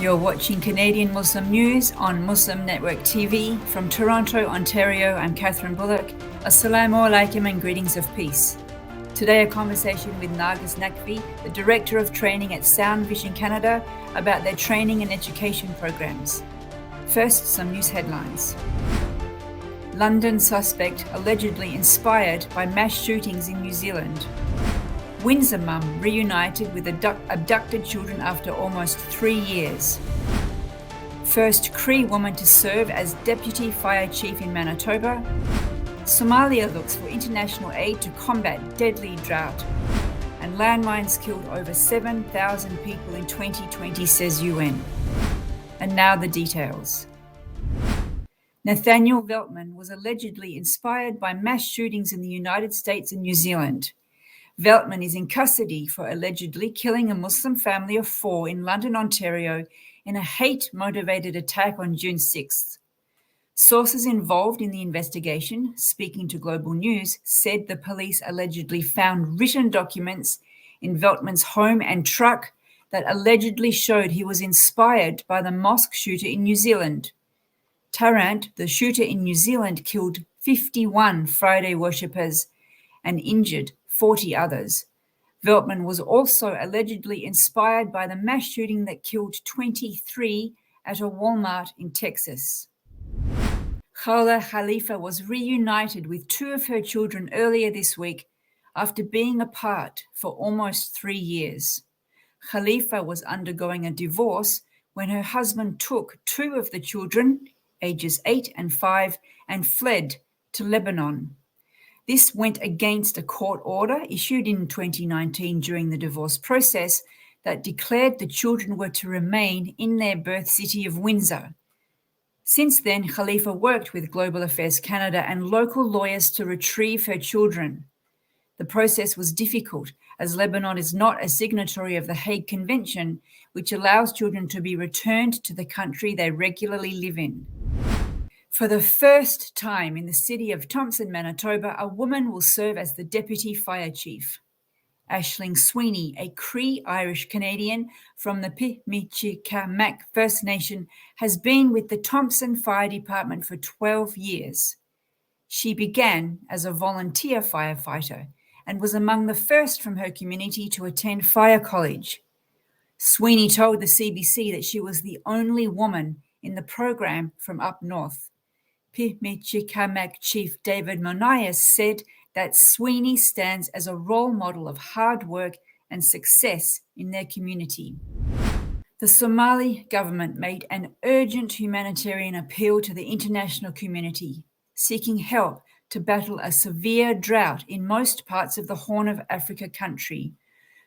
You're watching Canadian Muslim News on Muslim Network TV. From Toronto, Ontario, I'm Catherine Bullock. Assalamu alaikum and greetings of peace. Today, a conversation with Nargis Naqvi, the Director of Training at Sound Vision Canada, about their training and education programs. First, some news headlines. London suspect allegedly inspired by mass shootings in New Zealand. Windsor mum reunited with abducted children after almost 3 years. First Cree woman to serve as Deputy Fire Chief in Manitoba. Somalia looks for international aid to combat deadly drought. And landmines killed over 7,000 people in 2020, says UN. And now the details. Nathaniel Veltman was allegedly inspired by mass shootings in the United States and New Zealand. Veltman is in custody for allegedly killing a Muslim family of 4 in London, Ontario, in a hate-motivated attack on June 6th. Sources involved in the investigation, speaking to Global News, said the police allegedly found written documents in Veltman's home and truck that allegedly showed he was inspired by the mosque shooter in New Zealand. Tarrant, the shooter in New Zealand, killed 51 Friday worshippers and injured 40 others. Veltman was also allegedly inspired by the mass shooting that killed 23 at a Walmart in Texas. Khala Khalifa was reunited with 2 of her children earlier this week after being apart for almost 3 years. Khalifa was undergoing a divorce when her husband took 2 of the children, ages 8 and 5, and fled to Lebanon. This went against a court order issued in 2019 during the divorce process that declared the children were to remain in their birth city of Windsor. Since then, Khalifa worked with Global Affairs Canada and local lawyers to retrieve her children. The process was difficult as Lebanon is not a signatory of the Hague Convention, which allows children to be returned to the country they regularly live in. For the first time in the city of Thompson, Manitoba, a woman will serve as the Deputy Fire Chief. Aisling Sweeney, a Cree Irish Canadian from the Pimichikamak First Nation, has been with the Thompson Fire Department for 12 years. She began as a volunteer firefighter and was among the first from her community to attend fire college. Sweeney told the CBC that she was the only woman in the program from up north. Pimichikamak Chief David Monias said that Sweeney stands as a role model of hard work and success in their community. The Somali government made an urgent humanitarian appeal to the international community, seeking help to battle a severe drought in most parts of the Horn of Africa country.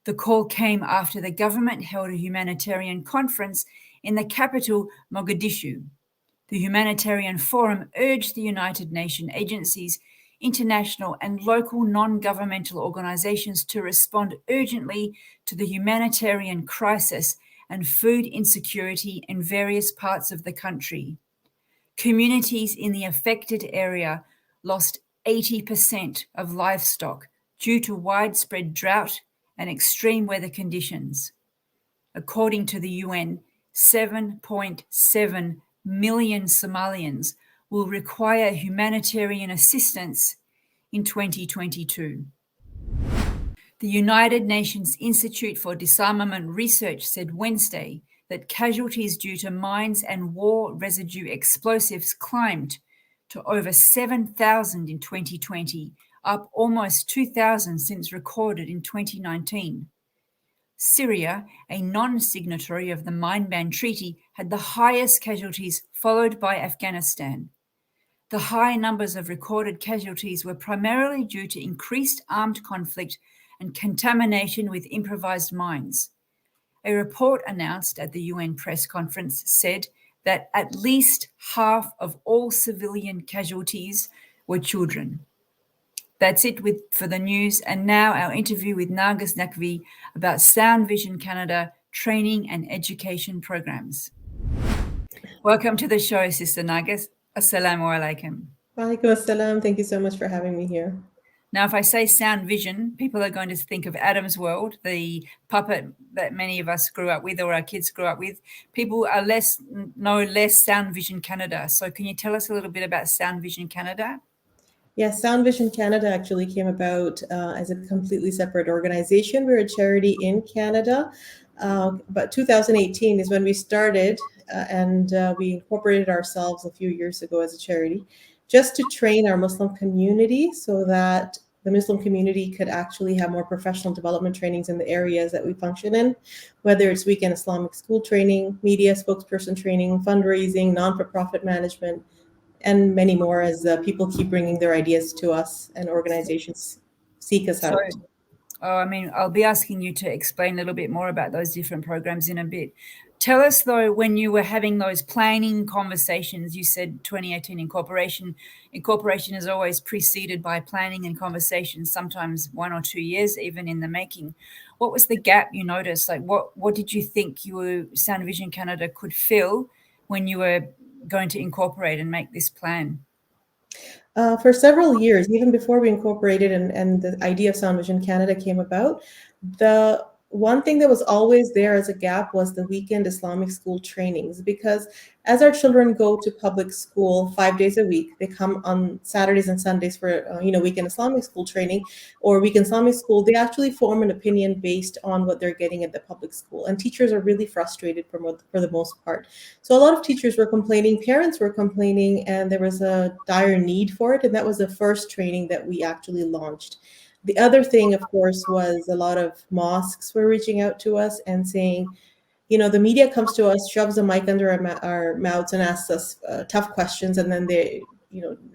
The call came after the government held a humanitarian conference in the capital, Mogadishu. The Humanitarian Forum urged the United Nations agencies, international and local non-governmental organizations to respond urgently to the humanitarian crisis and food insecurity in various parts of the country. Communities in the affected area lost 80% of livestock due to widespread drought and extreme weather conditions. According to the UN, 7.7 million Somalians will require humanitarian assistance in 2022. The United Nations Institute for Disarmament Research said Wednesday that casualties due to mines and war residue explosives climbed to over 7,000 in 2020, up almost 2,000 since recorded in 2019. Syria, a non-signatory of the Mine Ban Treaty, had the highest casualties, followed by Afghanistan. The high numbers of recorded casualties were primarily due to increased armed conflict and contamination with improvised mines. A report announced at the UN press conference said that at least half of all civilian casualties were children. That's it for the news, and now our interview with Nargis Naqvi about Sound Vision Canada training and education programs. Welcome to the show, Sister Nargis. Assalamu alaikum. Walaikum assalam. Thank you so much for having me here. Now, if I say sound vision, people are going to think of Adam's World, the puppet that many of us grew up with or our kids grew up with. People are know less Sound Vision Canada. So can you tell us a little bit about Sound Vision Canada? Yeah, Sound Vision Canada actually came about as a completely separate organization. We're a charity in Canada. But 2018 is when we started, and we incorporated ourselves a few years ago as a charity, just to train our Muslim community so that the Muslim community could actually have more professional development trainings in the areas that we function in, whether it's weekend Islamic school training, media spokesperson training, fundraising, non-for-profit management, and many more as people keep bringing their ideas to us and organizations seek us So, out. I'll be asking you to explain a little bit more about those different programs in a bit. Tell us, though, when you were having those planning conversations, you said 2018 incorporation. Incorporation is always preceded by planning and conversations, sometimes 1 or 2 years even in the making. What was the gap you noticed? Like, what did you think Sound Vision Canada could fill when you were going to incorporate and make this plan? For several years, even before we incorporated and the idea of Sound Vision Canada came about, the one thing that was always there as a gap was the weekend Islamic school trainings. Because as our children go to public school 5 days a week, they come on Saturdays and Sundays for weekend Islamic school training or weekend Islamic school. They actually form an opinion based on what they're getting at the public school, and teachers are really frustrated for the most part. So a lot of teachers were complaining, parents were complaining, and there was a dire need for it. And that was the first training that we actually launched. The other thing, of course, was a lot of mosques were reaching out to us and saying, the media comes to us, shoves a mic under our mouths and asks us tough questions, and then they,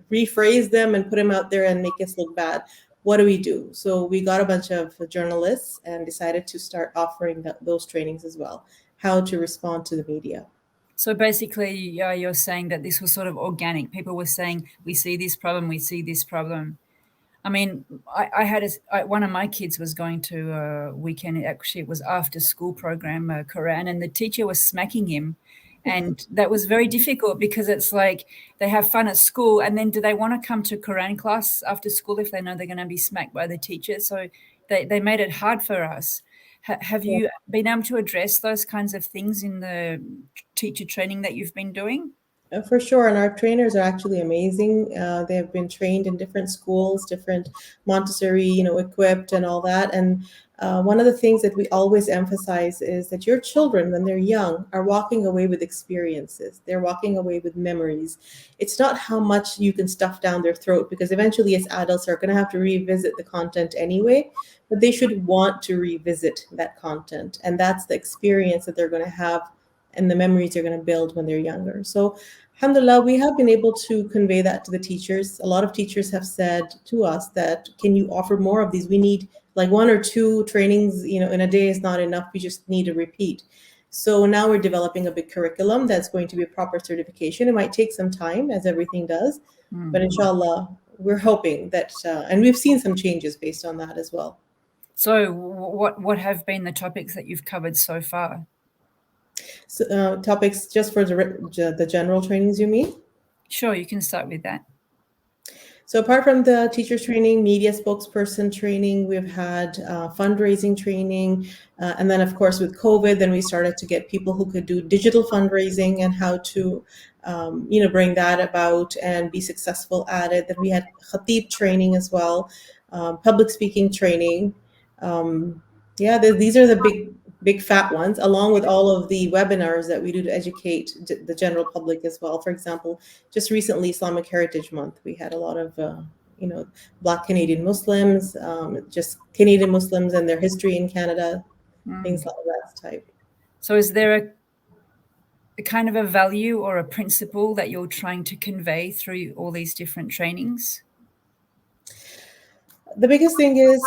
rephrase them and put them out there and make us look bad. What do we do? So we got a bunch of journalists and decided to start offering those trainings as well, how to respond to the media. So basically, you're saying that this was sort of organic. People were saying, we see this problem, we see this problem. I mean, one of my kids was going to a weekend, actually, it was after school program, Quran, and the teacher was smacking him. And that was very difficult because it's like they have fun at school, and then do they want to come to Quran class after school if they know they're going to be smacked by the teacher? So they made it hard for us. Have you been able to address those kinds of things in the teacher training that you've been doing? For sure, and our trainers are actually amazing. They have been trained in different schools, different Montessori, equipped and all that. And one of the things that we always emphasize is that your children, when they're young, are walking away with experiences. They're walking away with memories. It's not how much you can stuff down their throat, because eventually, as adults, are going to have to revisit the content anyway. But they should want to revisit that content, and that's the experience that they're going to have and the memories they're going to build when they're younger. So, alhamdulillah, we have been able to convey that to the teachers. A lot of teachers have said to us that, can you offer more of these? We need like 1 or 2 trainings, in a day is not enough. We just need a repeat. So now we're developing a big curriculum that's going to be a proper certification. It might take some time, as everything does, but inshallah, we're hoping that, and we've seen some changes based on that as well. So what have been the topics that you've covered so far? So, topics just for the general trainings, you mean? Sure, you can start with that. So apart from the teachers training, media spokesperson training, we've had fundraising training. And then, of course, with COVID, then we started to get people who could do digital fundraising and how to, bring that about and be successful at it. Then we had khatib training as well, public speaking training. These are the big fat ones, along with all of the webinars that we do to educate the general public as well. For example, just recently, Islamic Heritage Month, we had a lot of, Black Canadian Muslims, just Canadian Muslims and their history in Canada, things like that type. So is there a kind of a value or a principle that you're trying to convey through all these different trainings? The biggest thing is,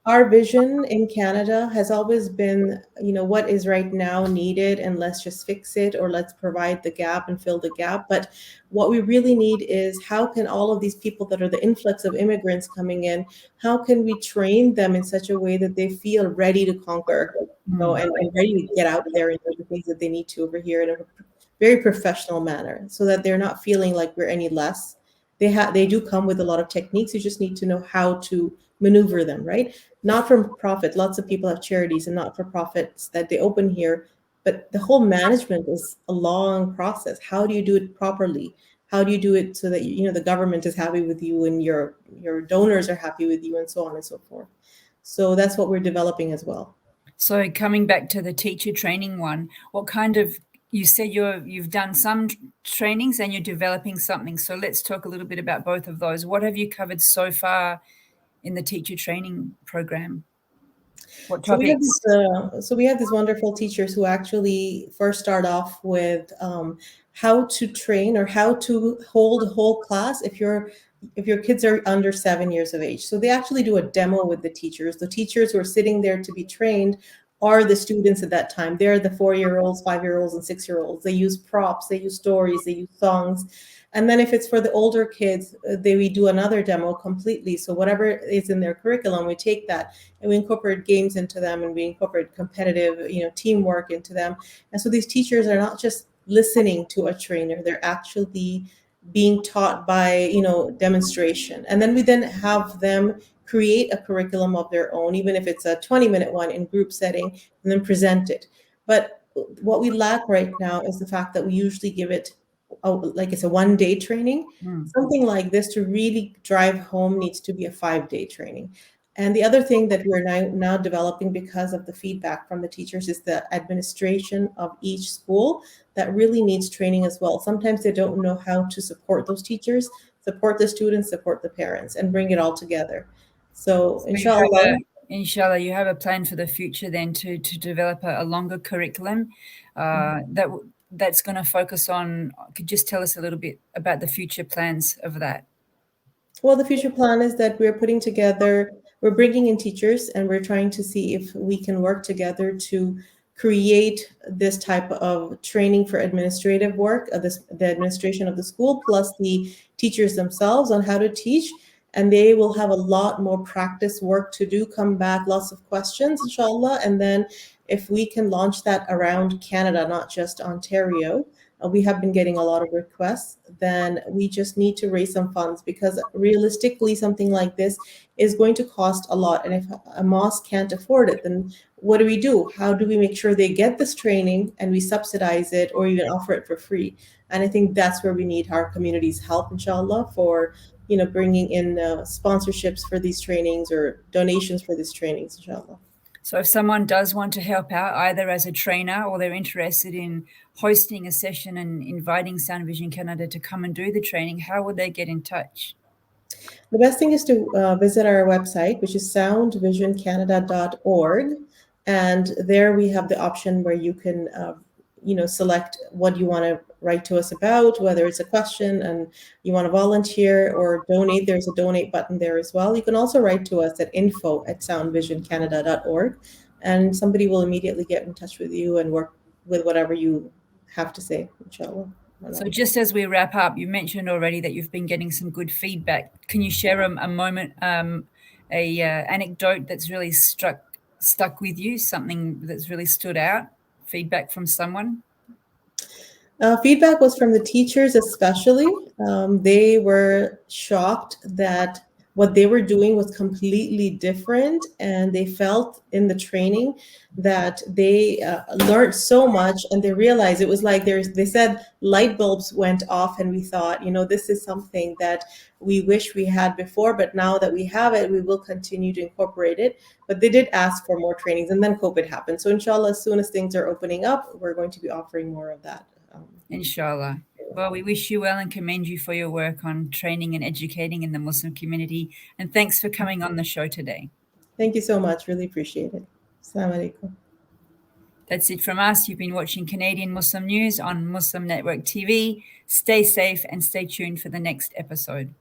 our vision in Canada has always been, what is right now needed, and let's just fix it, or let's provide the gap and fill the gap. But what we really need is, how can all of these people that are the influx of immigrants coming in, how can we train them in such a way that they feel ready to conquer, and ready to get out there and do the things that they need to over here in a very professional manner, so that they're not feeling like we're any less. they do come with a lot of techniques. You just need to know how to maneuver them, right? Not from profit. Lots of people have charities and not for profits that they open here, but the whole management is a long process. How do you do it properly? How do you do it so that the government is happy with you and your donors are happy with you and so on and so forth? So that's what we're developing as well. So coming back to the teacher training one, what kind of, you said you've done some trainings and you're developing something. So let's talk a little bit about both of those. What have you covered so far in the teacher training program? What So we have topics? these wonderful teachers who actually first start off with how to train or how to hold a whole class if your kids are under 7 years of age. So they actually do a demo with the teachers. The teachers who are sitting there to be trained are the students at that time. They're the 4-year-olds, 5-year-olds, and 6-year-olds. They use props, they use stories, they use songs. And then if it's for the older kids, we do another demo completely. So whatever is in their curriculum, we take that and we incorporate games into them, and we incorporate competitive, teamwork into them. And so these teachers are not just listening to a trainer; they're actually being taught by, demonstration. And then we then have them create a curriculum of their own, even if it's a 20-minute one in group setting, and then present it. But what we lack right now is the fact that we usually give it like it's a 1-day training. Something like this to really drive home needs to be a 5-day training. And the other thing that we're now developing because of the feedback from the teachers is the administration of each school that really needs training as well. Sometimes they don't know how to support those teachers, support the students, support the parents, and bring it all together. So inshallah. Inshallah, you have a plan for the future then to develop a longer curriculum that's going to focus on. Could you just tell us a little bit about the future plans of that? Well, the future plan is that we're bringing in teachers, and we're trying to see if we can work together to create this type of training for administrative work, the administration of the school, plus the teachers themselves on how to teach. And they will have a lot more practice work to do, come back, lots of questions, inshallah. And then if we can launch that around Canada, not just Ontario, we have been getting a lot of requests, then we just need to raise some funds, because realistically, something like this is going to cost a lot. And if a mosque can't afford it, then what do we do? How do we make sure they get this training and we subsidize it or even offer it for free? And I think that's where we need our community's help, inshallah, for bringing in sponsorships for these trainings or donations for these trainings, inshallah. So if someone does want to help out, either as a trainer or they're interested in hosting a session and inviting Sound Vision Canada to come and do the training, how would they get in touch? The best thing is to visit our website, which is soundvisioncanada.org. And there we have the option where you can select what you want to write to us about, whether it's a question and you want to volunteer or donate. There's a donate button there as well. You can also write to us at info@soundvisioncanada.org, and somebody will immediately get in touch with you and work with whatever you have to say, inshallah. So just as we wrap up, you mentioned already that you've been getting some good feedback. Can you share a moment, anecdote that's really stuck with you, something that's really stood out, feedback from someone? Feedback was from the teachers, especially. They were shocked that what they were doing was completely different, and they felt in the training that they learned so much, and they realized it was like they said light bulbs went off, and we thought, this is something that we wish we had before, but now that we have it, we will continue to incorporate it. But they did ask for more trainings, and then COVID happened. So inshallah, as soon as things are opening up, we're going to be offering more of that. Inshallah. Well, we wish you well and commend you for your work on training and educating in the Muslim community. And thanks for coming on the show today. Thank you so much. Really appreciate it. Assalamu alaikum. That's it from us. You've been watching Canadian Muslim News on Muslim Network TV. Stay safe and stay tuned for the next episode.